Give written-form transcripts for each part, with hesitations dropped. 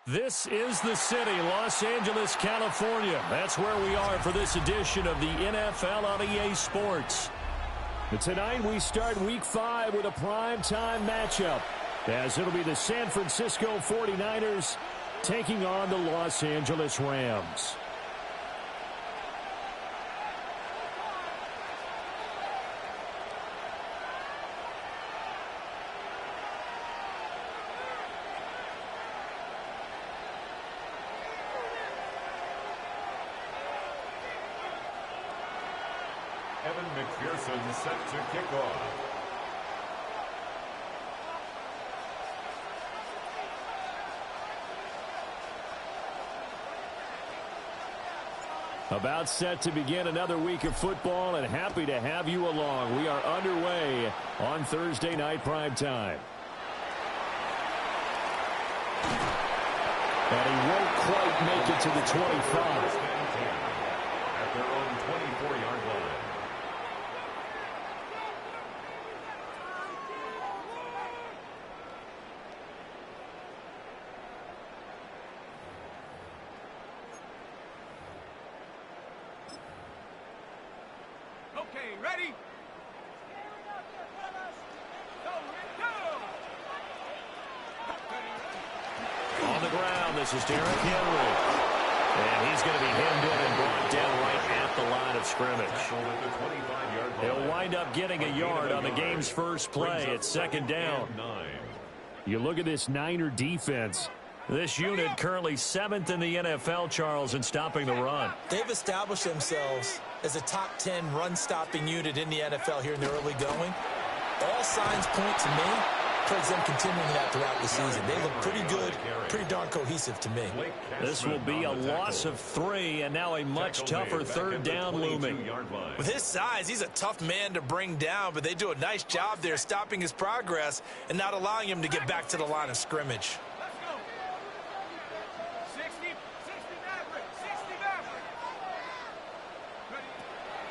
This is the city, Los Angeles, California. That's where we are for this edition of the NFL on EA Sports. But tonight we start Week 5 with a primetime matchup, as it'll be the San Francisco 49ers taking on the Los Angeles Rams. McPherson set to kick off. About set to begin another week of football, and happy to have you along. We are underway on Thursday night primetime. And he won't quite make it to the 25. At their own 24-yard line. Okay, ready? On the ground, this is Derrick Henry. And he's going to be hemmed in and brought down right at the line of scrimmage. He'll wind up getting a yard on the game's first play. It's second down. You look at this Niner defense. This unit currently 7th in the NFL, Charles, in stopping the run. They've established themselves as a top 10 run-stopping unit in the NFL here in the early going. All signs point to me towards them continuing that throughout the season. They look pretty good, pretty darn cohesive to me. This will be a loss of 3, and now a much tougher third down looming. With his size, he's a tough man to bring down, but they do a nice job there stopping his progress and not allowing him to get back to the line of scrimmage.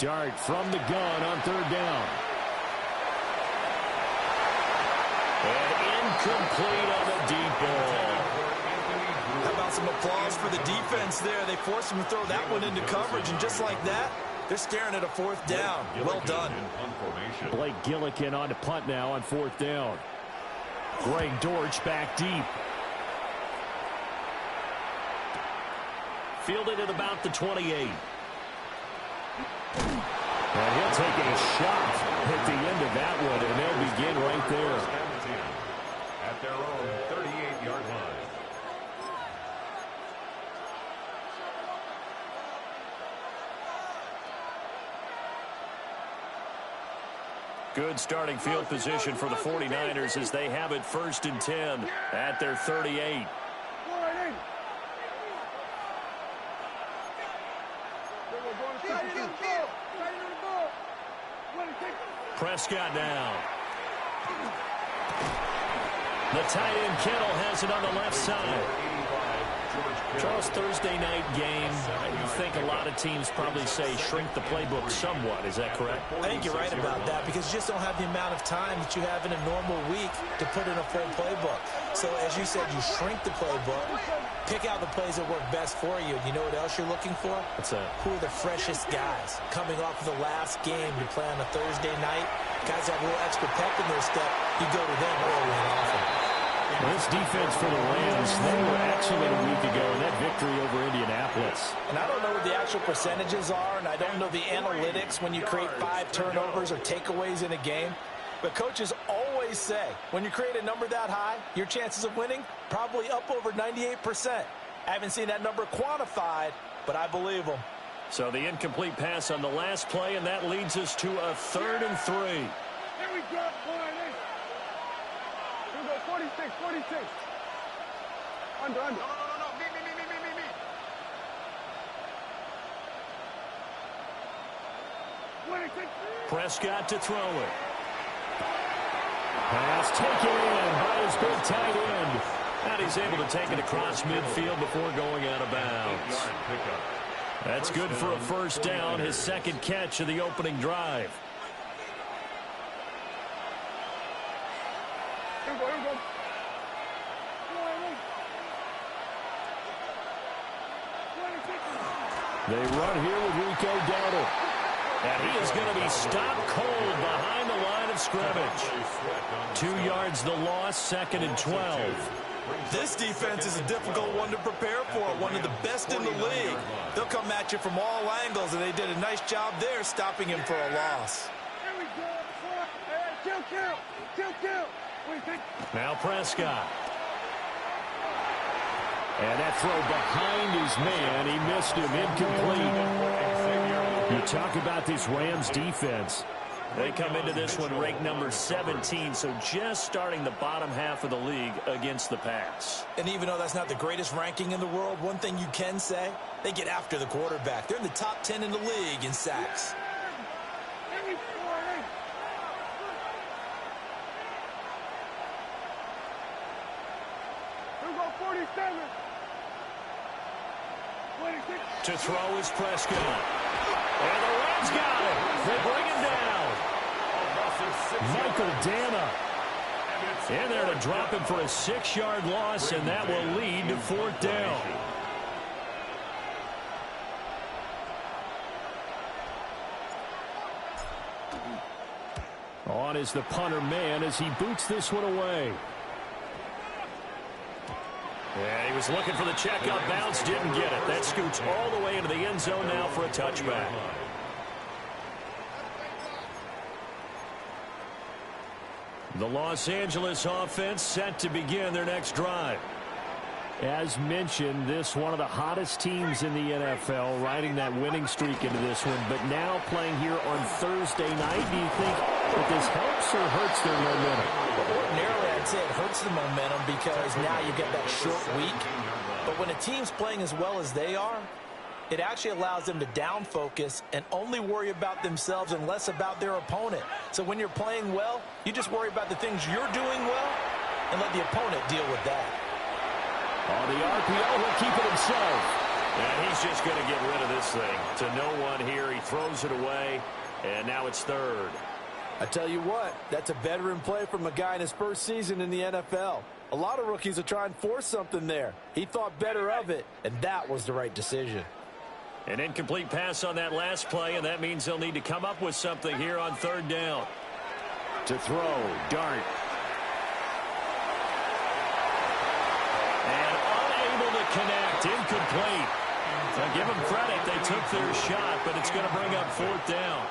Dart from the gun on third down. And incomplete on the deep ball. How about some applause for the defense there? They forced him to throw that one into coverage, and just like that, they're staring at a fourth down. Well done. Blake Gillikin on to punt now on fourth down. Greg Dortch back deep. Fielded at about the 28. And he'll take a shot at the end of that one, and they'll begin right there. At their own 38-yard line. Good starting field position for the 49ers as they have it first and 10 at their 38. Prescott now. The tight end Kittle has it on the left side. Charles, Thursday night game, you think a lot of teams probably say shrink the playbook somewhat. Is that correct? I think you're right about that because you just don't have the amount of time that you have in a normal week to put in a full playbook. So as you said, you shrink the playbook, pick out the plays that work best for you. You know what else you're looking for? What's that? Who are the freshest guys coming off of the last game to play on a Thursday night? Guys that have a little extra pep in their step, you go to them early and often. Well, this defense for the Rams, they were excellent a week ago in that victory over Indianapolis. And I don't know what the actual percentages are, and I don't know the analytics when you create 5 turnovers or takeaways in a game. But coaches always say, when you create a number that high, your chances of winning probably up over 98%. I haven't seen that number quantified, but I believe them. So the incomplete pass on the last play, and that leads us to a 3rd and 3. Here we go, boy. 46. Under. No. Me. Prescott to throw it. Pass taken in by his big tight end. And he's able to take it across midfield before going out of bounds. That's good for a first down, his second catch of the opening drive. They run here with Rico Dowdle. And he is going to be stopped cold behind the line of scrimmage. 2 yards the loss, 2nd and 12. This defense is a difficult one to prepare for, one of the best in the league. They'll come at you from all angles, and they did a nice job there stopping him for a loss. Here we go. Kill. Now Prescott. And that throw behind his man. He missed him, incomplete. You talk about this Rams defense. They come into this one ranked number 17, so just starting the bottom half of the league against the pass. And even though that's not the greatest ranking in the world, one thing you can say, they get after the quarterback. They're in the top 10 in the league in sacks. To throw is Prescott. And the Rams got it. They bring him down. Michael Dana in there to drop him for a 6-yard loss, and that will lead to 4th down. On is the punter man as he boots this one away. Yeah, he was looking for the checkup bounce, didn't get it. That scoots all the way into the end zone now for a touchback. The Los Angeles offense set to begin their next drive. As mentioned, this one of the hottest teams in the NFL, riding that winning streak into this one, but now playing here on Thursday night. Do you think that this helps or hurts their momentum? Well, ordinarily, I'd say it hurts the momentum because now you get that short week. But when a team's playing as well as they are, it actually allows them to down focus and only worry about themselves and less about their opponent. So when you're playing well, you just worry about the things you're doing well and let the opponent deal with that. On the RPO, he'll keep it himself. And he's just going to get rid of this thing. To no one here, he throws it away, and now it's 3rd. I tell you what, that's a veteran play from a guy in his first season in the NFL. A lot of rookies will try and force something there. He thought better of it, and that was the right decision. An incomplete pass on that last play, and that means they'll need to come up with something here on 3rd down. To throw, Dart. And unable to connect, incomplete. Now give them credit, they took their shot, but it's going to bring up 4th down.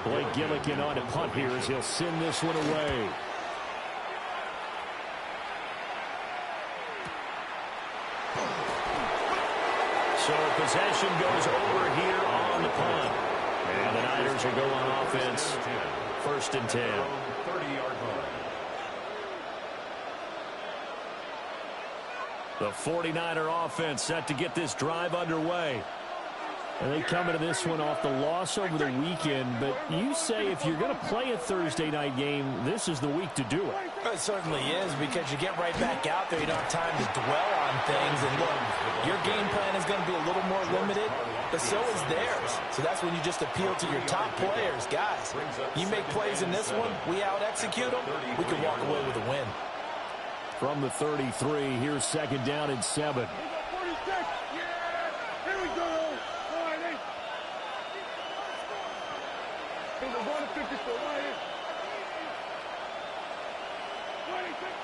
Blake Gillikin on to punt here as he'll send this one away. So possession goes over here on the punt. And the Niners are going on offense. 1st and 10. 30-yard line. The 49er offense set to get this drive underway. And they come into this one off the loss over the weekend. But you say if you're going to play a Thursday night game, this is the week to do it. It certainly is, because you get right back out there. You don't have time to dwell on things. And look, your game plan is going to be a little more limited, but so is theirs. So that's when you just appeal to your top players. Guys, you make plays in this one, we out-execute them, we can walk away with a win. From the 33, here's 2nd down and 7.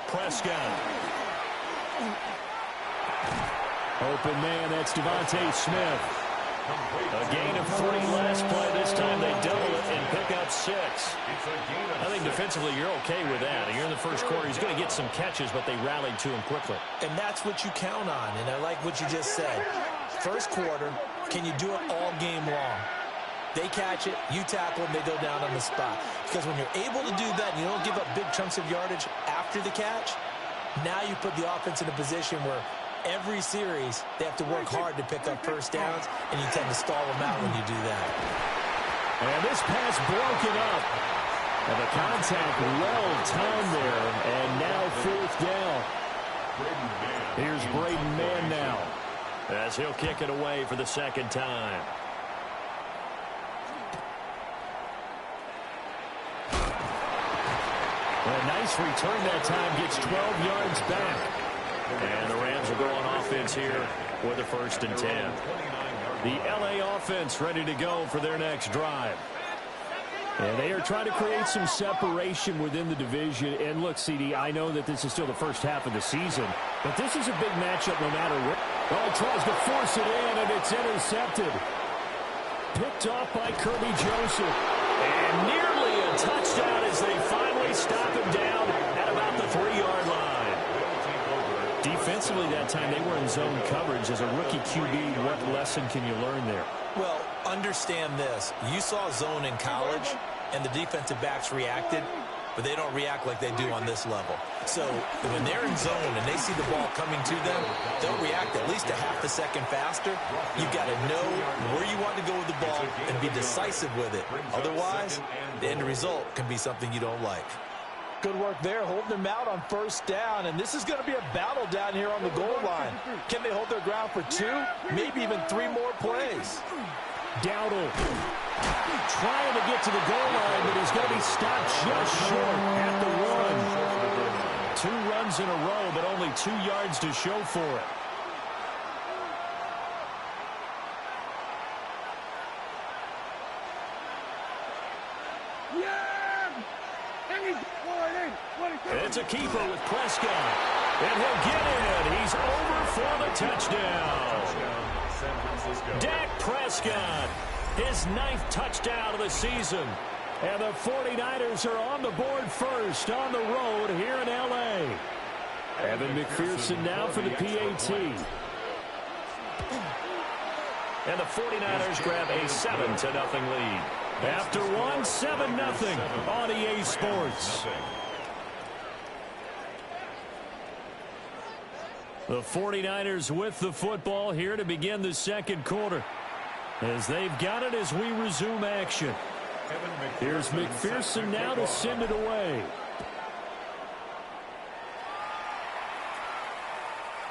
Prescott. Open man, that's Devontae Smith. A gain of 3 last play. This time they double it and pick up 6. I think defensively you're okay with that. You're in the first quarter. He's going to get some catches, but they rallied to him quickly. And that's what you count on, and I like what you just said. First quarter, can you do it all game long? They catch it, you tackle them, they go down on the spot. Because when you're able to do that and you don't give up big chunks of yardage after the catch, now you put the offense in a position where every series they have to work hard to pick up first downs, and you tend to stall them out when you do that. And this pass broken up. And the contact well timed there, and now 4th down. Here's Braden Mann now, as he'll kick it away for the 2nd time. A nice return that time, gets 12 yards back. And the Rams will go on offense here with a 1st and 10. The LA offense ready to go for their next drive. And they are trying to create some separation within the division. And look, CD, I know that this is still the first half of the season, but this is a big matchup no matter what. Oh, tries to force it in, and it's intercepted. Picked off by Kirby Joseph. And nearly a touchdown as they finally stop him down at about the 3-yard line. Defensively that time, they were in zone coverage. As a rookie QB, what lesson can you learn there? Well, understand this. You saw zone in college, and the defensive backs reacted, but they don't react like they do on this level. So when they're in zone and they see the ball coming to them, they'll react at least a half a second faster. You've got to know where you want to go with the ball and be decisive with it. Otherwise, the end result can be something you don't like. Good work there, holding them out on first down, and this is going to be a battle down here on the goal line. Can they hold their ground for 2, maybe even 3 more plays? Dowdle trying to get to the goal line, but he's going to be stopped just short at the 1. 2 runs in a row, but only 2 yards to show for it. It's a keeper with Prescott. And he'll get in. He's over for the touchdown. Dak Prescott, his 9th touchdown of the season. And the 49ers are on the board first on the road here in L.A. Evan McPherson now for the PAT. And the 49ers grab a 7-0 lead. After 1, 7-0 on EA Sports. The 49ers with the football here to begin the second quarter. As they've got it as we resume action. Here's McPherson now to send it away.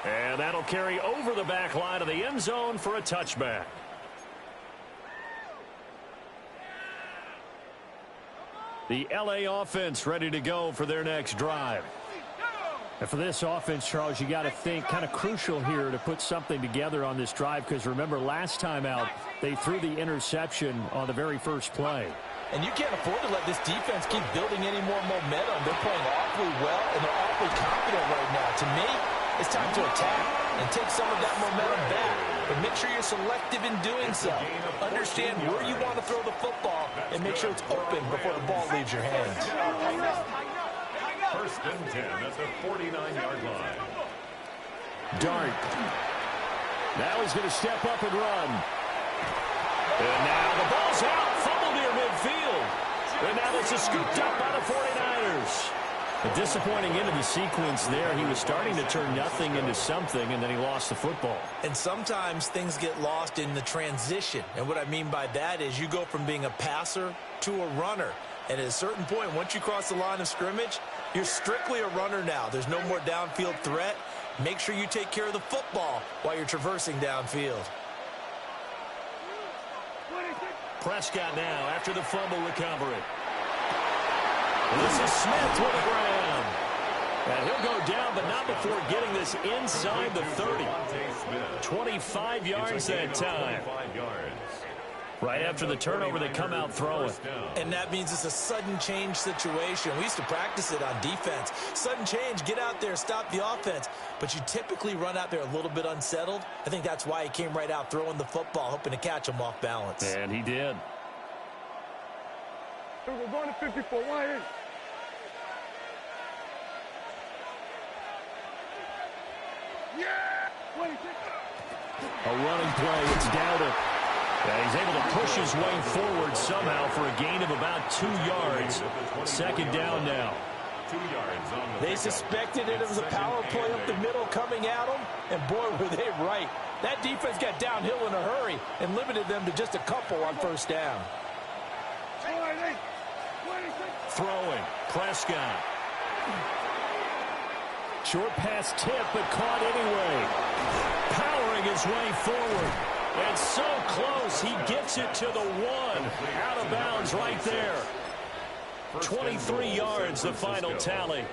And that'll carry over the back line of the end zone for a touchback. The LA offense ready to go for their next drive. And for this offense, Charles, you got to think kind of crucial here to put something together on this drive, because remember last time out they threw the interception on the very first play. And you can't afford to let this defense keep building any more momentum. They're playing awfully well, and they're awfully confident right now. To me, it's time to attack and take some of that momentum back. But make sure you're selective in doing so. Understand where you want to throw the football and make sure it's open before the ball leaves your hands. First and 10 at the 49-yard line. Dart. Now he's going to step up and run. And now the ball's out. Fumble near midfield. And now this is scooped up by the 49ers. A disappointing end of the sequence there. He was starting to turn nothing into something, and then he lost the football. And sometimes things get lost in the transition. And what I mean by that is you go from being a passer to a runner. And at a certain point, once you cross the line of scrimmage, you're strictly a runner now. There's no more downfield threat. Make sure you take care of the football while you're traversing downfield. Prescott now after the fumble recovery. And this is Smith with the ground. And he'll go down, but not before getting this inside the 30. 25 yards that time. Right after the turnover, they come out throwing. And that means it's a sudden change situation. We used to practice it on defense. Sudden change, get out there, stop the offense. But you typically run out there a little bit unsettled. I think that's why he came right out throwing the football, hoping to catch him off balance. And he did. We're going to 54. Why ain't? Yeah! 26. A running play. It's Dowdle. Yeah, he's able to push his way forward somehow for a gain of about 2 yards. Second down now. 2 yards on the They suspected it was a power play up the middle coming at them, and boy, were they right. That defense got downhill in a hurry and limited them to just a couple on first down. Throwing. Prescott. Short pass tip, but caught anyway. Powering his way forward. And so close, he gets it to the 1. Out of bounds right there. 23 yards, the final tally.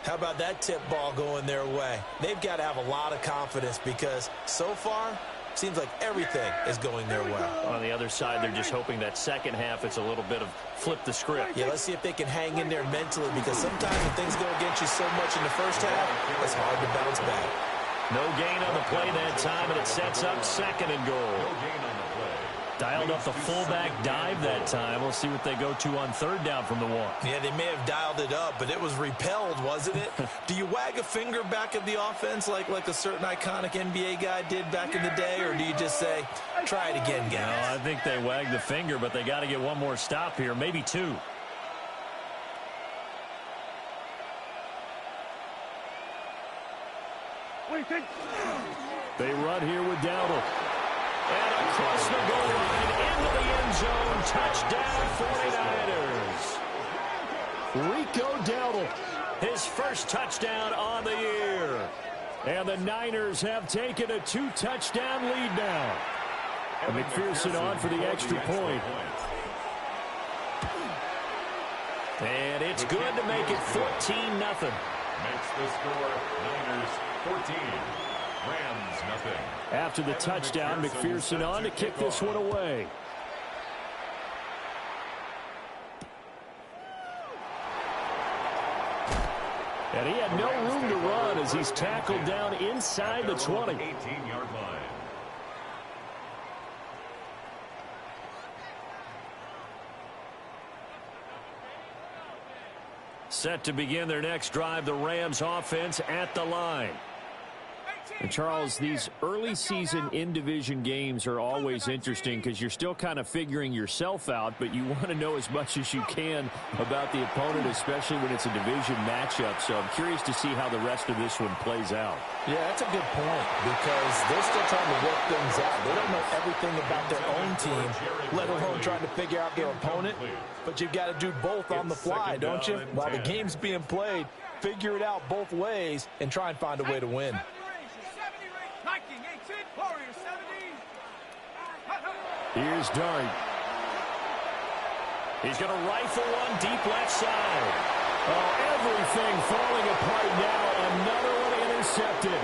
How about that tip ball going their way? They've got to have a lot of confidence because so far, Seems like everything is going their way. On the other side, they're just hoping that second half it's a little bit of flip the script. Yeah, let's see if they can hang in there mentally, because sometimes when things go against you so much in the first half, it's hard to bounce back. No gain on the play that time, and it sets up second and goal. Dialed up the fullback dive that time. We'll see what they go to on third down from the one. Yeah, they may have dialed it up, but it was repelled, wasn't it? Do you wag a finger back at the offense like a certain iconic NBA guy did back in the day, or do you just say, try it again, guys? No, I think they wag the finger, but they got to get one more stop here, maybe two. They run here with Dowdle. And across the goal line, into the end zone, touchdown 49ers. Rico Dowdle. His first touchdown on the year. And the Niners have taken a 2-touchdown lead now. And McPherson on for the extra point. And it's good to make it 14-0. Makes the score Niners 14. Rams nothing. After the touchdown, McPherson on to kick this one away. And he had no room to run as he's tackled down inside the 20. 18-yard line. Set to begin their next drive, the Rams offense at the line. And Charles, these early season in-division games are always interesting because you're still kind of figuring yourself out, but you want to know as much as you can about the opponent, especially when it's a division matchup. So I'm curious to see how the rest of this one plays out. Yeah, that's a good point, because they're still trying to work things out. They don't know everything about their own team, let alone trying to figure out their opponent. But you've got to do both on the fly, don't you? While the game's being played, figure it out both ways and try and find a way to win. Here's Dart. He's going to rifle one deep left side. Oh, everything falling apart now. Another one intercepted.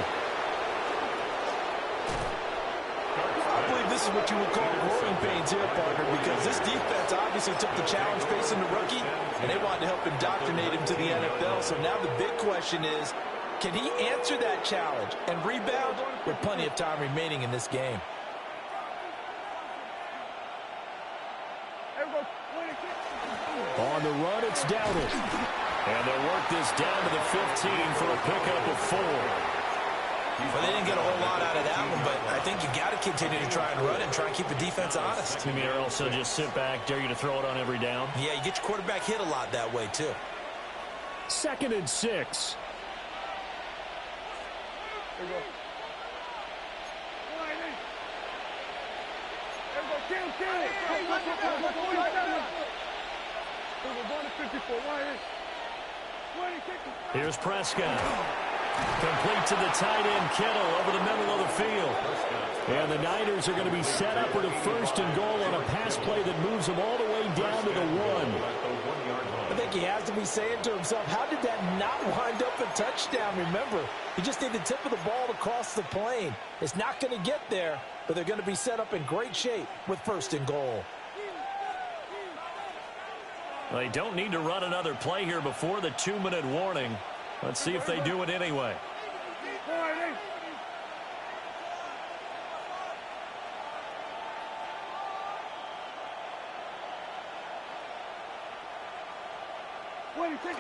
I believe this is what you would call growing pains here, Parker, because this defense obviously took the challenge facing the rookie, and they wanted to help indoctrinate him to the NFL. So now the big question is, can he answer that challenge and rebound with plenty of time remaining in this game? On the run, it's Dowdle. And they'll work this down to the 15 for a pickup of 4. Well, they didn't get a whole lot out of that one, but I think you got to continue to try and run and try and keep the defense honest. You mean, or also just sit back, dare you to throw it on every down? Yeah, you get your quarterback hit a lot that way, too. 2nd and 6. Here's Prescott. Complete to the tight end, Kittle, over the middle of the field. And the Niners are going to be set up with a 1st and goal on a pass play that moves them all the way down to the 1. I think he has to be saying to himself, how did that not wind up a touchdown? Remember, you just need the tip of the ball to cross the plane. It's not going to get there, but they're going to be set up in great shape with 1st and goal. They don't need to run another play here before the 2-minute warning. Let's see if they do it anyway.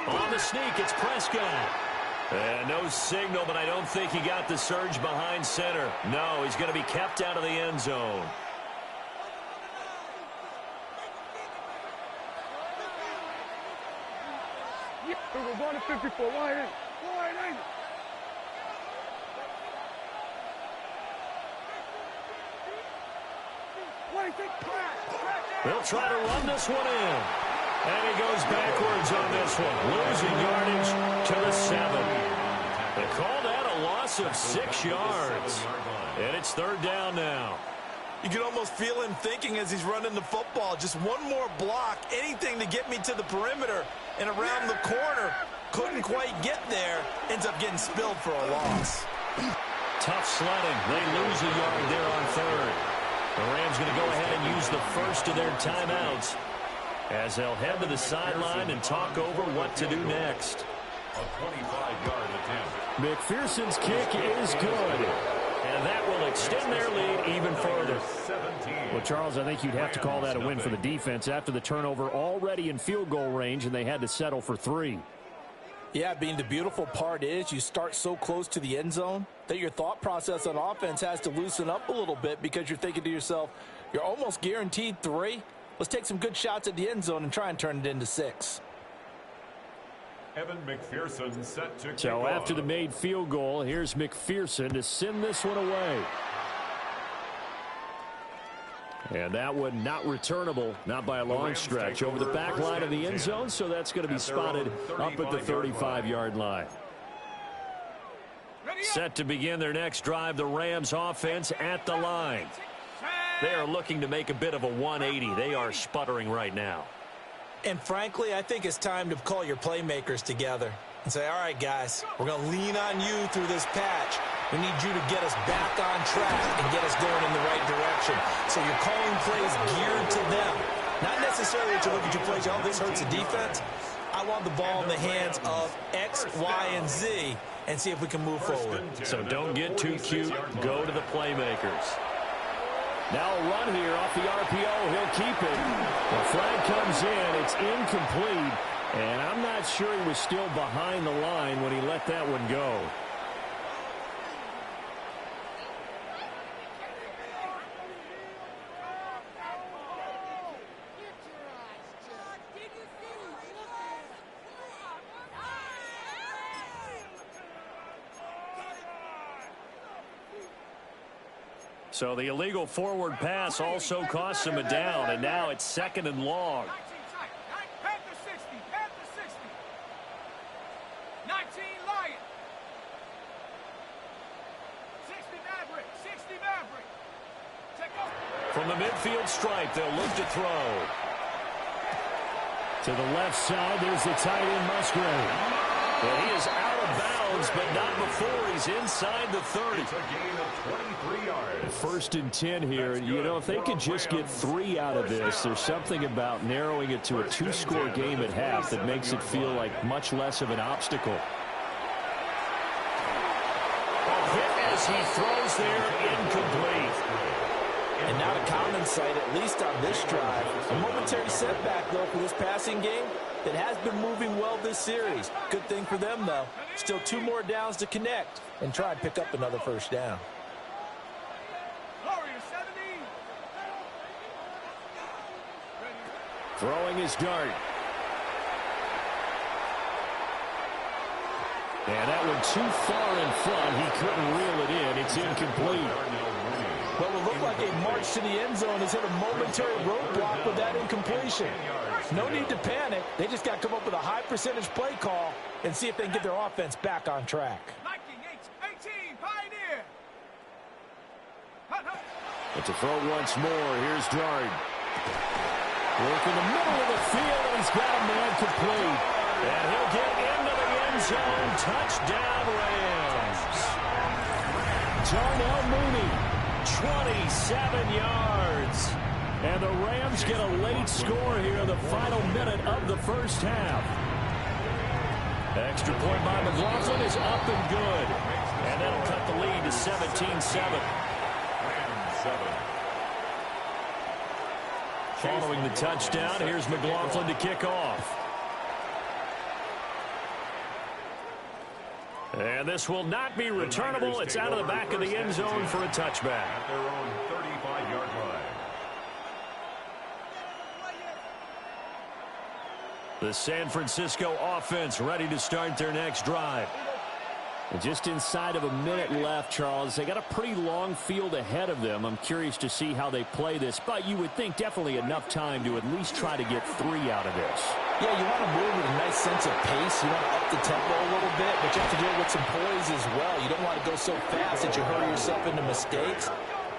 On the sneak, it's Prescott. And no signal, but I don't think he got the surge behind center. No, he's going to be kept out of the end zone. We're going to 54. Wide in. They'll try to run this one in. And he goes backwards on this one, losing yardage to the 7. They call that a loss of 6 yards. And it's 3rd down now. You can almost feel him thinking as he's running the football. Just one more block, anything to get me to the perimeter and around the corner. Couldn't quite get there. Ends up getting spilled for a loss. tough sledding. They lose a yard there on third. The Rams going to go ahead and use the first of their timeouts as they'll head to the sideline and talk over what to do next. A 25-yard attempt. McPherson's kick is good. And that will extend their lead even further. Well, Charles, I think you'd have to call that a win for the defense after the turnover already in field goal range, and they had to settle for 3. Yeah, Bean, the beautiful part is you start so close to the end zone that your thought process on offense has to loosen up a little bit because you're thinking to yourself, you're almost guaranteed 3. Let's take some good shots at the end zone and try and turn it into 6. Evan McPherson set to kick So after off. the made field goal, here's McPherson to send this one away. And that one not returnable, not by a long stretch, over the back line of the end zone, so that's going to be spotted up at the 35-yard line. Set to begin their next drive, the Rams offense at the line. They are looking to make a bit of a 180. They are sputtering right now. And frankly, I think it's time to call your playmakers together and say, all right, guys, we're going to lean on you through this patch. We need you to get us back on track and get us going in the right direction. So you're calling plays geared to them. Not necessarily to look at your plays, oh, this hurts the defense. I want the ball in the hands of X, Y, and Z and see if we can move forward. So don't get too cute. Go to the playmakers. Now a run here off the RPO. He'll keep it. The flag comes in. It's incomplete. And I'm not sure he was still behind the line when he let that one go. So the illegal forward pass also costs him a down, and now it's 2nd and long. 19 Lion. 60 Maverick. 60 Maverick. Take off. From the midfield stripe, they'll look to throw. To the left side, there's the tight end Musgrave. And he is out of bounds, but not before he's inside the 30. It's a gain of 23 yards. 1st and 10 here. You know, if they could just get 3 out of this, there's something about narrowing it to a 2-score game at half that makes it feel like much less of an obstacle. A hit as he throws there, incomplete. And not a common sight, at least on this drive. A momentary setback, though, for this passing game that has been moving well this series. Good thing for them, though. Still 2 more downs to connect and try and pick up another first down. Warrior 70. Throwing his dart. And that one too far in front. He couldn't reel it in. It's incomplete. What will look like a march to the end zone has hit a momentary roadblock with that incompletion. No need to panic. They just got to come up with a high percentage play call and see if they can get their offense back on track. 18 Pioneer. But to throw once more, here's Dard. Work in the middle of the field, and he's got a man complete. And he'll get into the end zone. Touchdown, Rams. Darnell Mooney. 27 yards. And the Rams get a late score here in the final minute of the first half. Extra point by McLaughlin is up and good. And that'll cut the lead to 17-7. Following the touchdown, here's McLaughlin to kick off. And this will not be returnable. It's out of the back of the end zone for a touchback. At their own 35-yard line. The San Francisco offense ready to start their next drive. And just inside of a minute left, Charles. They got a pretty long field ahead of them. I'm curious to see how they play this, but you would think definitely enough time to at least try to get 3 out of this. Yeah, you want to move with a nice sense of pace. You want to up the tempo a little bit, but you have to do it with some poise as well. You don't want to go so fast that you hurry yourself into mistakes.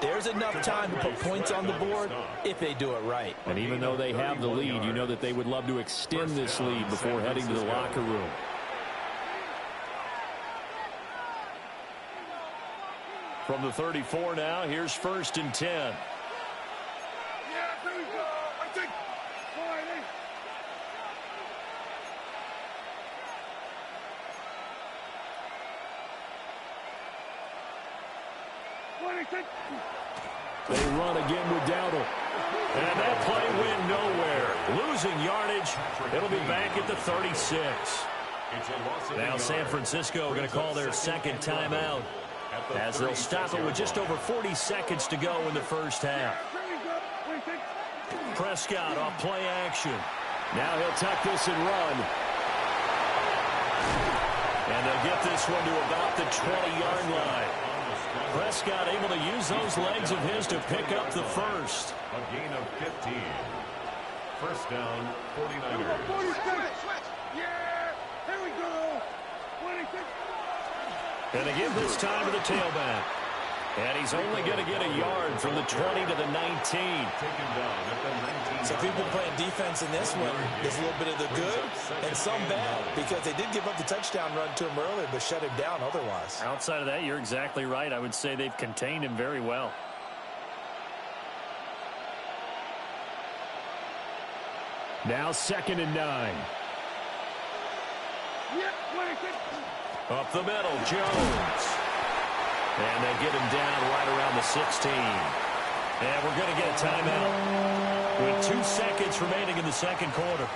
There's enough time to put points on the board if they do it right. And even though they have the lead, you know that they would love to extend this lead before heading to the locker room. From the 34 now, here's 1st and 10. Yeah, there we go. I think. Friday. They run again with Dowdle. And that play went nowhere. Losing yardage. It'll be back at the 36. Now San Francisco going to call their second timeout, as they'll stop it with just over 40 seconds to go in the first half. Prescott off play action. Now he'll tuck this and run. And they'll get this one to about the 20-yard line. Prescott able to use those legs of his to pick up the first. A gain of 15. First down, 49ers. Yeah, here we go. And they give this time to the tailback. And he's only going to get a yard from the 20 to the 19. So if you've been playing defense in this one, there's a little bit of the good and some bad, because they did give up the touchdown run to him earlier, but shut him down otherwise. Outside of that, you're exactly right. I would say they've contained him very well. Now 2nd and 9. Up the middle, Jones. And they get him down right around the 16. And we're going to get a timeout with 2 seconds remaining in the second quarter.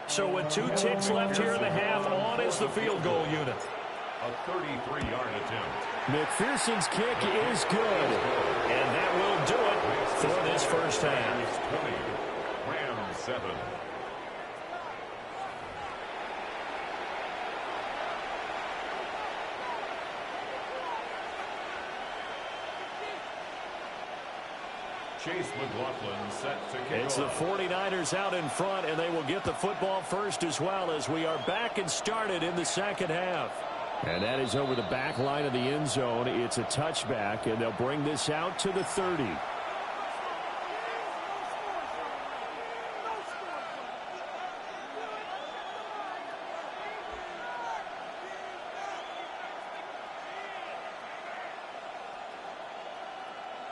So with 2 ticks left here in the half, on is the field goal unit. A 33-yard attempt. McPherson's kick is good. And that will do it for this first half. 20. Rams 7. Chase McLaughlin set to kick It's off. the 49ers out in front, and they will get the football first as well, as we are back and started in the second half. And that is over the back line of the end zone. It's a touchback, and they'll bring this out to the 30.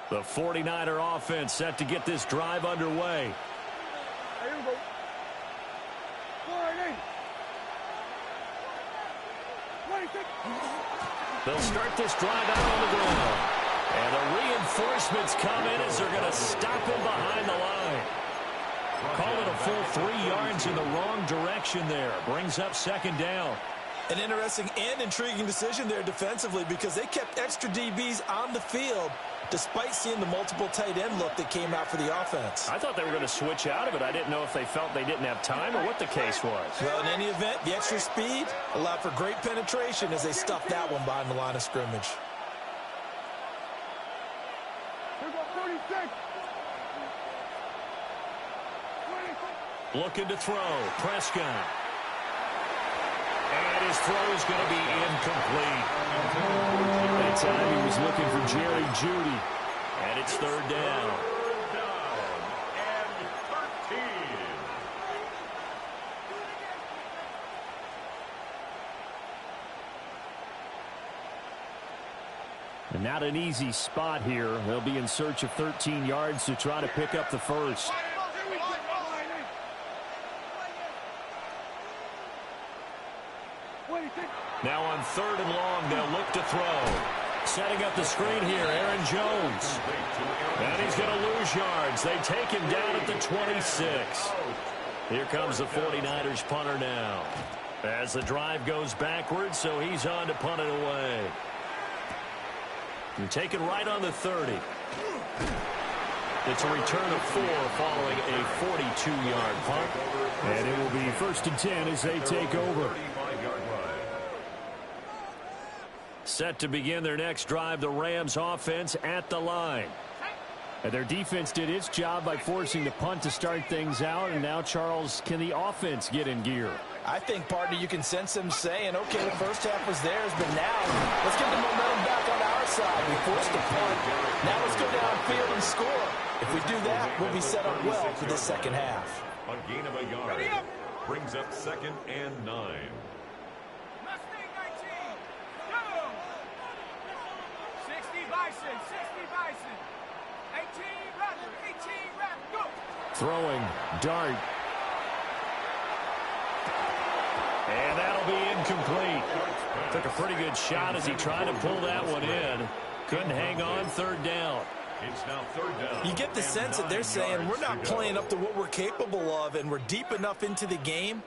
The 49er offense set to get this drive underway. They'll start this drive out on the ground. And the reinforcements come in as they're going to stop him behind the line. Call it a full 3 yards in the wrong direction there. Brings up 2nd down. An interesting and intriguing decision there defensively, because they kept extra DBs on the field despite seeing the multiple tight end look that came out for the offense. I thought they were going to switch out of it. I didn't know if they felt they didn't have time or what the case was. Well, in any event, the extra speed allowed for great penetration as they stuffed that one behind the line of scrimmage. Looking to throw. Prescott. And his throw is going to be incomplete. That time he was looking for Jerry Jeudy. And it's 3rd down. Third down and 13. And not an easy spot here. They'll be in search of 13 yards to try to pick up the first. Now on 3rd and long, they'll look to throw. Setting up the screen here, Aaron Jones. And he's going to lose yards. They take him down at the 26. Here comes the 49ers punter now, as the drive goes backwards, so he's on to punt it away. And taken right on the 30. It's a return of 4 following a 42-yard punt. And it will be 1st and 10 as they take over. Set to begin their next drive, the Rams offense at the line. And their defense did its job by forcing the punt to start things out. And now, Charles, can the offense get in gear? I think, partner, you can sense them saying, okay, the first half was theirs, but now let's get the momentum back on our side. We forced the punt. Now let's go downfield and score. If we do that, we'll be set up well for the second half. A gain of a yard. Brings up 2nd and 9. Mustang 19. Go. 60 Bison. 60 Bison. 18 Raptor. 18 Raptor. Go. Throwing. Dart. And that'll be incomplete. Took a pretty good shot as he tried to pull that one in. Couldn't hang on. 3rd down. It's now 3rd down. You get the sense that they're saying we're not playing up to what we're capable of, and we're deep enough into the game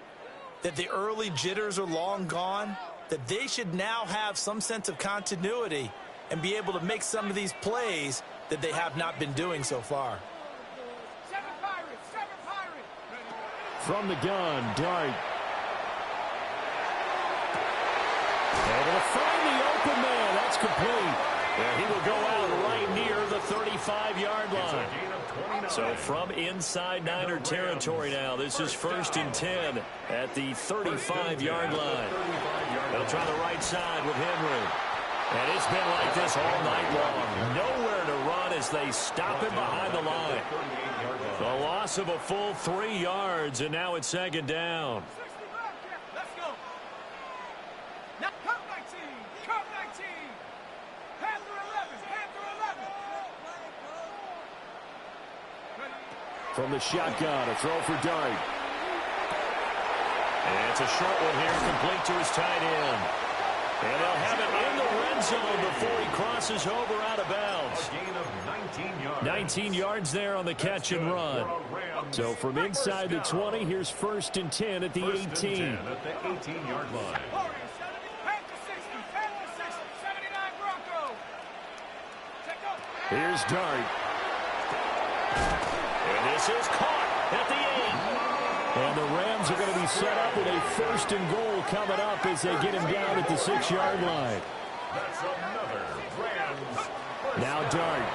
that the early jitters are long gone, that they should now have some sense of continuity and be able to make some of these plays that they have not been doing so far. 7 Pirates. 7 Pirates. From the gun, Dart. Able to find the open man. That's complete. And he will go out right near the 35-yard line. So from inside Niner territory now, this is 1st and 10 at the 35-yard line. They'll try the right side with Henry. And it's been like this all night long. Nowhere to run as they stop him behind the line. The loss of a full 3 yards, and now it's 2nd down. 60 Raptor. Let's go. Now, come 19. Come 19. Panther 11. Panther 11. From the shotgun, a throw for Dart. And it's a short one here, complete to his tight end. And they'll have it in the red zone before he crosses over out of bounds. A gain of 19 yards. 19 yards there on the catch and run. So from inside the 20, here's 1st and 10 at the 18. At the 18-yard line. Warriors 70. Panther 60. Panther 60. 79 Broncos. Check up. Here's Dart. And this is caught at the 8. And the Rams are going to be set up with a 1st and goal coming up as they get him down at the 6-yard line. That's another Rams. Now Dart.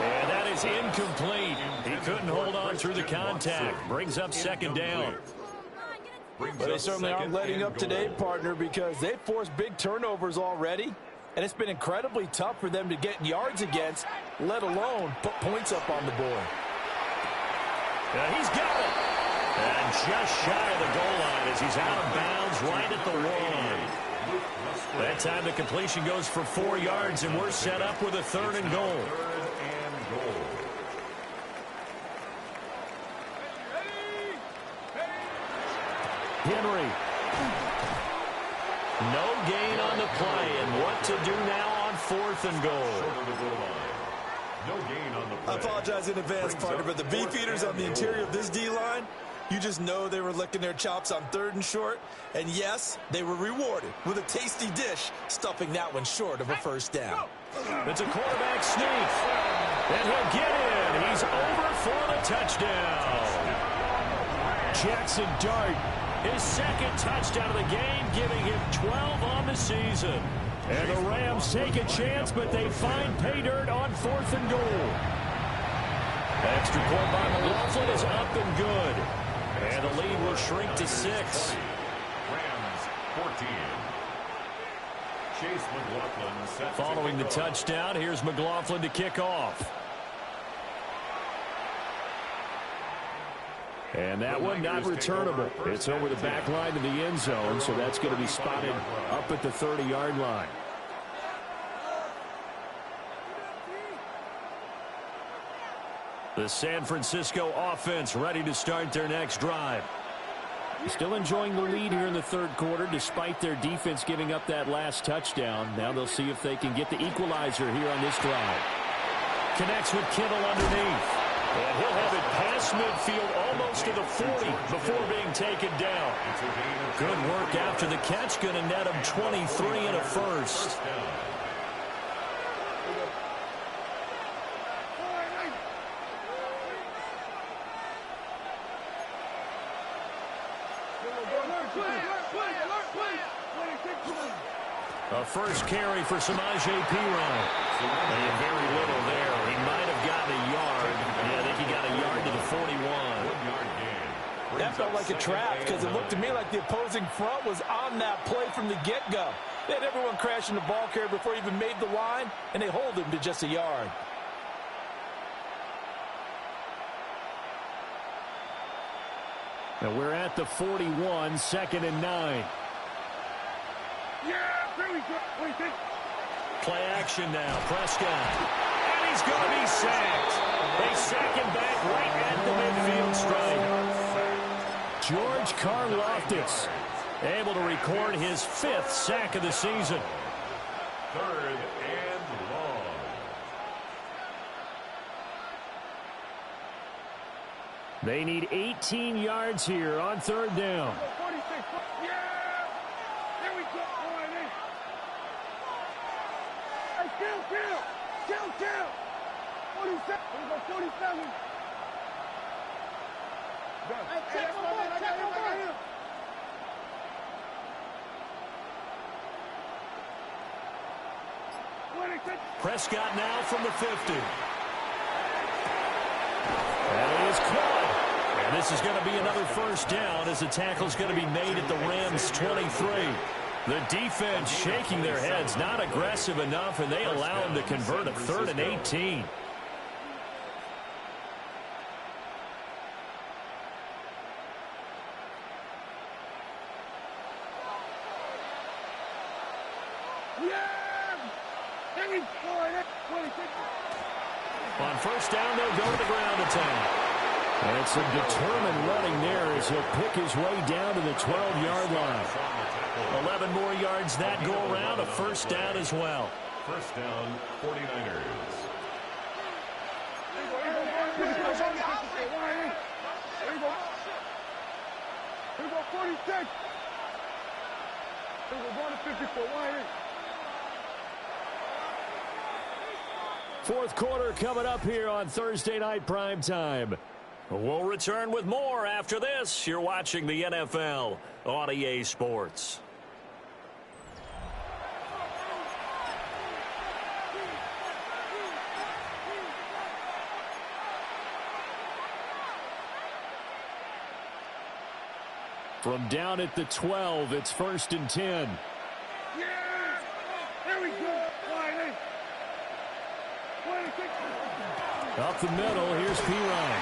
And that is incomplete. He couldn't hold on through the contact. Brings up 2nd down. But they certainly aren't letting up today, partner, because they've forced big turnovers already. And it's been incredibly tough for them to get yards against, let alone put points up on the board. He's got it. And just shy of the goal line as he's out of bounds right at the 1. That time the completion goes for 4 yards, and we're set up with a 3rd and goal. Henry. No gain on the play, and what to do now on 4th and goal. No gain on the play. I apologize in advance, partner, but the beefeaters on the interior of this D-line, you just know they were licking their chops on 3rd and short. And yes, they were rewarded with a tasty dish, stuffing that one short of a 1st down. It's a quarterback sneak. And he'll get in. He's over for the touchdown. Jackson Dart. His 2nd touchdown of the game, giving him 12 on the season. And the Rams take a chance, but they find pay dirt on 4th and goal. Extra point by McLaughlin is up and good. And the lead will shrink to 6. Rams 14. Chase McLaughlin set Following the touchdown, here's McLaughlin to kick off. And that one not returnable. It's over the back line of the end zone, so that's going to be spotted up at the 30-yard line. The San Francisco offense ready to start their next drive. Still enjoying the lead here in the 3rd quarter, despite their defense giving up that last touchdown. Now they'll see if they can get the equalizer here on this drive. Connects with Kittle underneath. And he'll have it past midfield almost to the 40 before being taken down. Good work after the catch. Going to net him 23 and a 1st. A 1st carry for Samaje Perine. And very little there. He might have gotten a yard. Yeah, I think he got a yard to the 41. Yard gain. That that felt like a trap because it looked to me like the opposing front was on that play from the get-go. They had everyone crashing the ball carrier before he even made the line, and they hold him to just a yard. And we're at the 41, 2nd and 9. Yeah, there we go. What do you think? Play action now. Prescott. And he's going to be sacked. They sack him back right at the midfield stripe. George Karlaftis able to record his 5th sack of the season. 3rd and long. They need 18 yards here on 3rd down. 46. Yeah! There we go. All right, hey. Hey, kill. 47. Here we go, 47. Hey, check my man. I got him. Prescott now from the 50. That is caught. And this is going to be another 1st down as the tackle is going to be made at the Rams' 23. The defense shaking their heads, not aggressive enough, and they allow him to convert a 3rd and 18. On 1st down, they'll go to the ground attack. And some determined running there as he'll pick his way down to the 12-yard line. 11 more yards that go around, a 1st down as well. 1st down, 49ers. Here we go, 46. Here we go, 54. Fourth quarter coming up here on Thursday Night Primetime. We'll return with more after this. You're watching the NFL on EA Sports. From down at the 12, it's 1st and 10. Yeah! There we go. Up the middle, here's Pirine.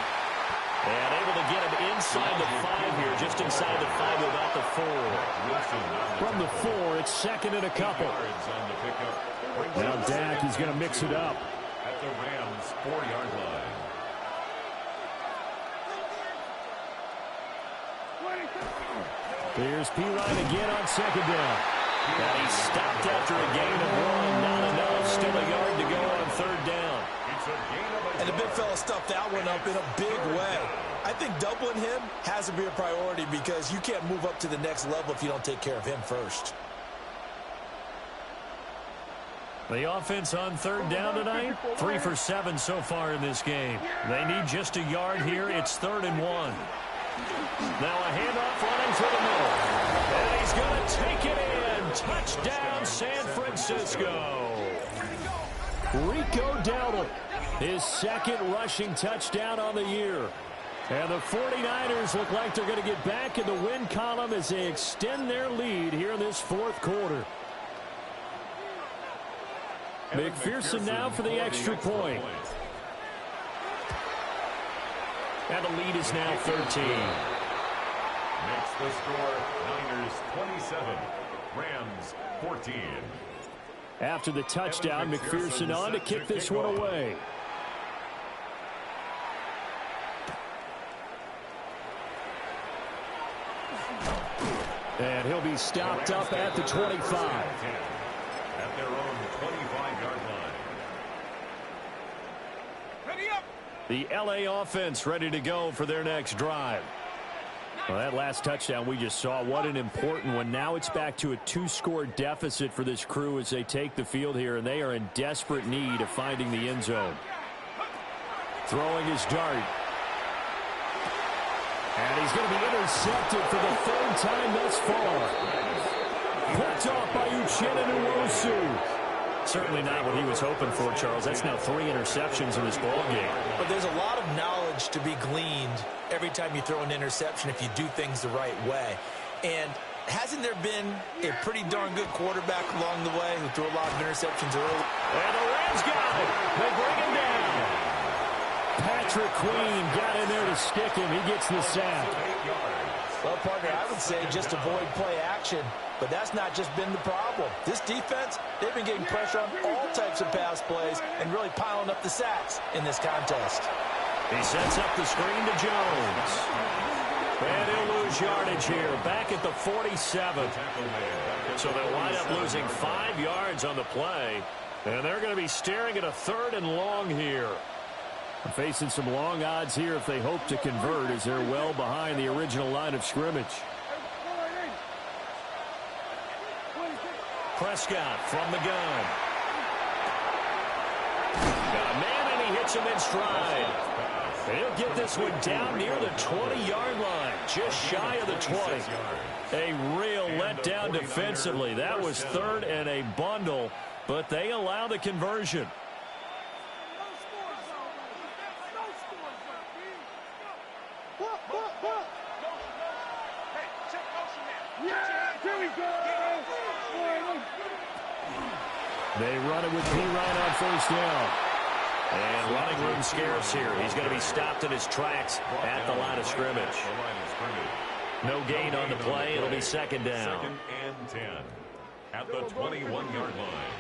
And able to get him inside the 5 here, just inside the 5 about the 4. From the 4, it's 2nd and a couple. Now Dak is going to mix it up. At the Rams' 4-yard line. Here's Pirine again on 2nd down. And he stopped after a gain of 1. Not enough. Still a yard to go on 3rd down. And the big fella stuffed that one up in a big way. I think doubling him has to be a priority because you can't move up to the next level if you don't take care of him first. The offense on 3rd down tonight, 3 for 7 so far in this game. They need just a yard here. It's 3rd and 1. Now a handoff running through the middle. And he's going to take it in. Touchdown, San Francisco. Rico Dowdle, his 2nd rushing touchdown on the year. And the 49ers look like they're going to get back in the win column as they extend their lead here in this 4th quarter. McPherson now for the extra point. And the lead is now 13. Next the score, Niners 27, Rams 14. After the touchdown, McPherson on to kick this one away. And he'll be stopped up at the 25. At their own 25-yard line. Ready up. The LA offense ready to go for their next drive. Well, that last touchdown we just saw, what an important one. Now it's back to a 2-score deficit for this crew as they take the field here, and they are in desperate need of finding the end zone. Throwing his dart. And he's going to be intercepted for the 3rd time thus far. Picked off by Uchenna Nwosu. Certainly not what he was hoping for, Charles. That's now 3 interceptions in this ball game. But there's a lot of knowledge to be gleaned every time you throw an interception if you do things the right way. And hasn't there been a pretty darn good quarterback along the way who threw a lot of interceptions early? And the Rams got it. They bring him down. Patrick Queen got in there to stick him. He gets the sack. Well, partner, I would say just avoid play action, but that's not just been the problem. This defense, they've been getting pressure on all types of pass plays and really piling up the sacks in this contest. He sets up the screen to Jones. And he'll lose yardage here, back at the 47. So they'll wind up losing 5 yards on the play, and they're going to be staring at a 3rd and long here. Facing some long odds here if they hope to convert, as they're well behind the original line of scrimmage. Prescott from the gun. Got a man, and he hits him in stride. He'll get this one down near the 20-yard line, just shy of the 20. A real letdown defensively. That was 3rd and a bundle, but they allow the conversion. They run it with P. Ryan on 1st down. And running room scarce here. He's going to be stopped in his tracks at the line of scrimmage. No gain on the play. It'll be 2nd down. 2nd and 10 at the 21-yard line.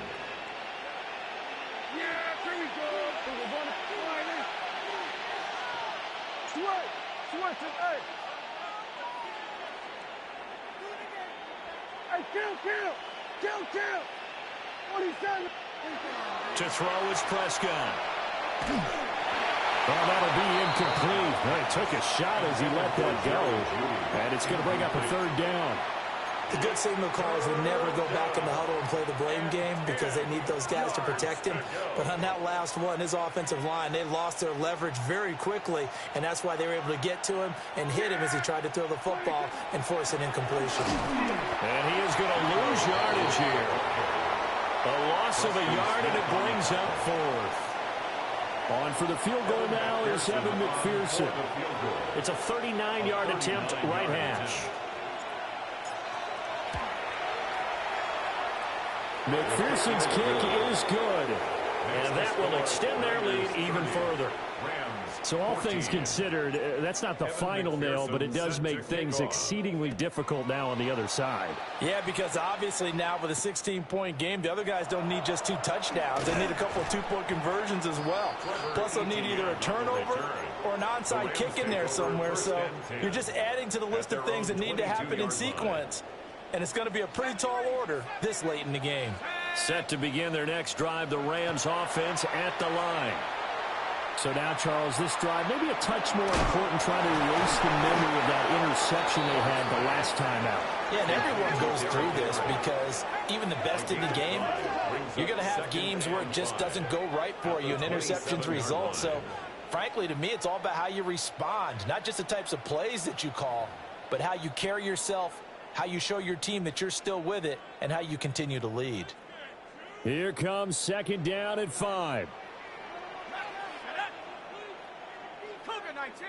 Kill. What he's done. To throw is Prescott. Well, that'll be incomplete. Well, he took a shot as he let that go. And it's going to bring up a 3rd down. The good signal callers will never go back in the huddle and play the blame game because they need those guys to protect him. But on that last one, his offensive line, they lost their leverage very quickly, and that's why they were able to get to him and hit him as he tried to throw the football and force an incompletion. And he is going to lose yardage here. A loss of a yard, and it brings up 4th. On for the field goal now is Evan McPherson. It's a 39-yard attempt, right hash. McPherson's kick is good, and that will extend their lead even further. So all things considered, that's not the final nail, but it does make things exceedingly difficult now on the other side. Yeah, because obviously now with a 16-point game, the other guys don't need just 2 touchdowns. They need a couple of 2-point conversions as well. Plus, they'll need either a turnover or an onside kick in there somewhere. So you're just adding to the list of things that need to happen in sequence. And it's going to be a pretty tall order this late in the game. Set to begin their next drive, the Rams offense at the line. So now, Charles, this drive maybe a touch more important, trying to erase the memory of that interception they had the last time out. Yeah, and everyone goes through this because even the best in the game, you're going to have games where it just doesn't go right for you and interceptions result. So, frankly, to me, it's all about how you respond, not just the types of plays that you call, but how you carry yourself, how you show your team that you're still with it, and how you continue to lead. Here comes 2nd down and 5. Cougar 19.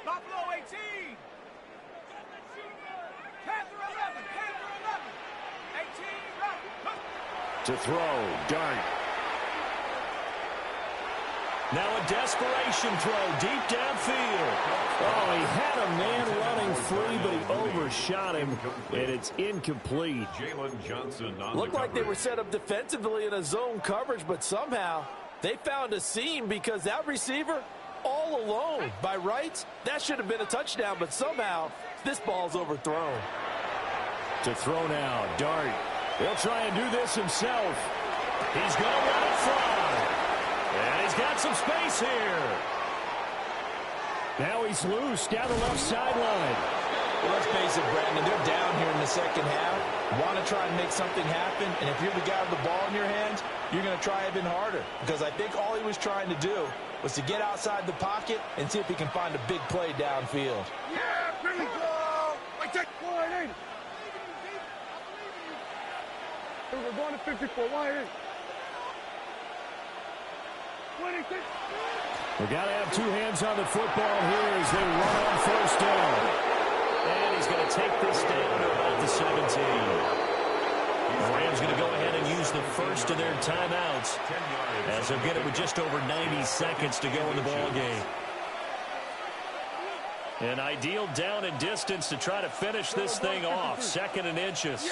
Buffalo 18. Panther 11. Panther 11. 18. To throw, Dart. Now a desperation throw deep downfield. Oh, he had a man running free, but he overshot him, and it's incomplete. Jalen Johnson on Looked the like they coverage. were set up defensively in a zone coverage, but somehow they found a seam because that receiver all alone. By rights, that should have been a touchdown, but somehow this ball's overthrown. To throw now, Dart. He'll try and do this himself. He's going to run it far. And he's got some space here. Now he's loose down the left sideline. Well, let's face it, Brandon, they're down here in the second half. Want to try and make something happen, and if you're the guy with the ball in your hands, you're going to try even harder. Because I think all he was trying to do was to get outside the pocket and see if he can find a big play downfield. Yeah, here we go. Like that. Wide in. We're going to 54. Wide in. We got to have two hands on the football here as they run on first down. And he's going to take this down to about the 17. The Rams going to go ahead and use the first of their timeouts as they'll get it with just over 90 seconds to go in the ball game. An ideal down and distance to try to finish this thing off. 2nd and inches.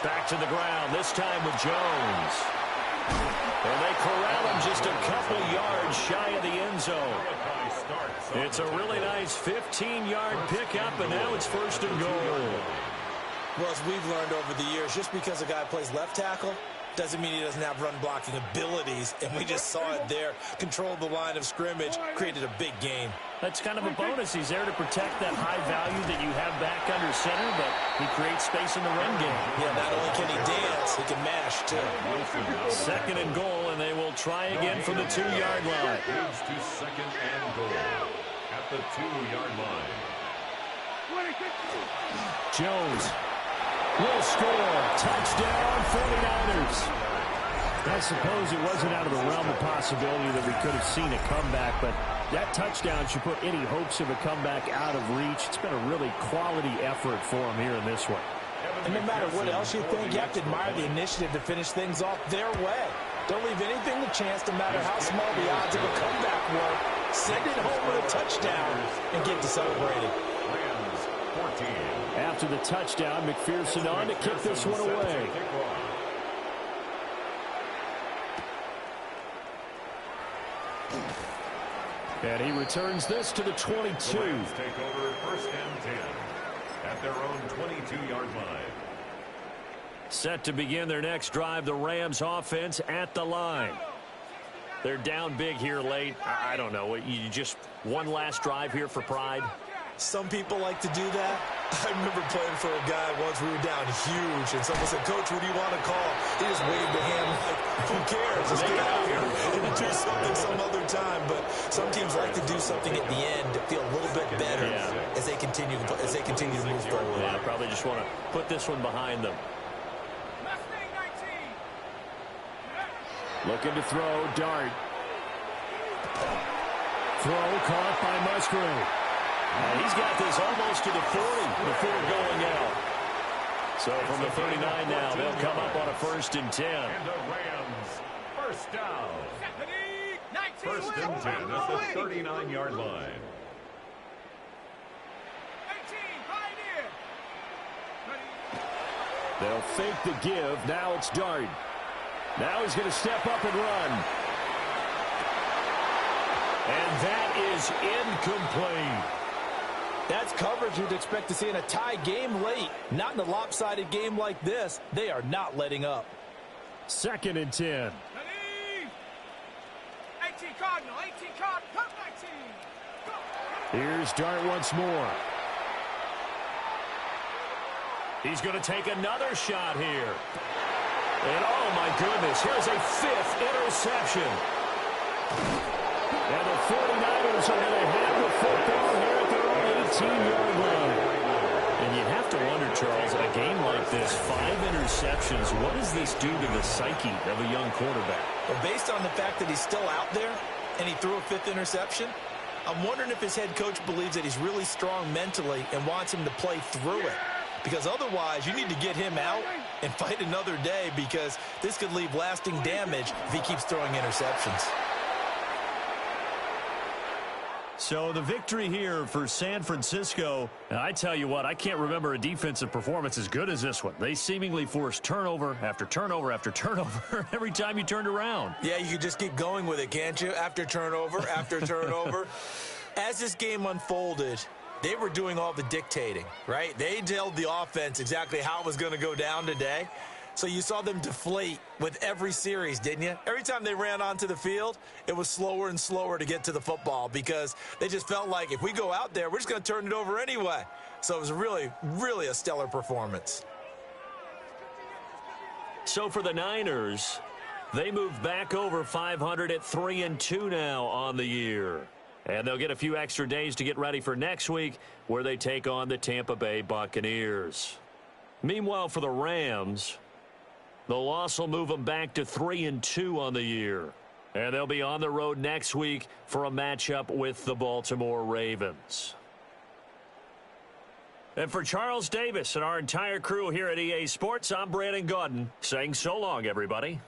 Back to the ground, this time with Jones. And they corral him just a couple yards shy of the end zone. It's a really nice 15-yard pickup, and now it's 1st and goal. Well, as we've learned over the years, just because a guy plays left tackle doesn't mean he doesn't have run-blocking abilities, and we just saw it there. Controlled the line of scrimmage, created a big gain. That's kind of a bonus. He's there to protect that high value that you have back under center, but he creates space in the run game. Yeah, not only can he dance, he can mash, too. 2nd and goal, and they will try again from the 2-yard line. Moves to 2nd and goal at the 2-yard line. Jones will score. Touchdown, 49ers. I suppose it wasn't out of the realm of possibility that we could have seen a comeback, but that touchdown should put any hopes of a comeback out of reach. It's been a really quality effort for him here in this one. And no matter what else you think, you have to admire the initiative to finish things off their way. Don't leave anything to chance, no matter how small the odds of a comeback were. Send it home with a touchdown and get to celebrating. Rams 14. After the touchdown, McPherson on to kick this one away. And he returns this to the 22. The Rams take over 1st and 10 at their own 22-yard line. Set to begin their next drive, the Rams offense at the line. They're down big here late. I don't know. You just one last drive here for pride? Some people like to do that. I remember playing for a guy once. We were down huge, and someone said, "Coach, what do you want to call?" He just waved a hand like, "Who cares? Let's get out here and do something some other time." But some teams like to do something at the end to feel a little bit better as they continue to move forward. Yeah, probably just want to put this one behind them. Looking to throw, Dart. Throw caught by Musgrave. He's got this almost to the 40 before going out. So from the 39 now, they'll come up on a 1st and 10. And the Rams, 1st down. 1st and 10 at the 39-yard line. They'll fake the give. Now it's Dart. Now he's going to step up and run. And that is incomplete. That's coverage you'd expect to see in a tie game late. Not in a lopsided game like this. They are not letting up. 2nd and 10. 18 Cardinal, 18 Cardinal, 19. Here's Dart once more. He's going to take another shot here. And oh my goodness, here's a 5th interception. And the 49ers are going to have the football here at their own 18-yard line. And you have to wonder, Charles, a game like this, 5 interceptions, what does this do to the psyche of a young quarterback? Well, based on the fact that he's still out there and he threw a 5th interception, I'm wondering if his head coach believes that he's really strong mentally and wants him to play through it. Because otherwise, you need to get him out and fight another day, because this could leave lasting damage if he keeps throwing interceptions. So the victory here for San Francisco. And I tell you what, I can't remember a defensive performance as good as this one. They seemingly forced turnover after turnover after turnover every time you turned around. Yeah, you could just keep going with it, can't you? After turnover, after turnover. As this game unfolded, they were doing all the dictating, right? They told the offense exactly how it was going to go down today. So you saw them deflate with every series, didn't you? Every time they ran onto the field, it was slower and slower to get to the football, because they just felt like if we go out there, we're just going to turn it over anyway. So it was really, really a stellar performance. So for the Niners, they move back over 500 at 3-2 now on the year. And they'll get a few extra days to get ready for next week, where they take on the Tampa Bay Buccaneers. Meanwhile, for the Rams, The loss will move them back to 3-2 on the year. And they'll be on the road next week for a matchup with the Baltimore Ravens. And for Charles Davis and our entire crew here at EA Sports, I'm Brandon Gaudin saying so long, everybody.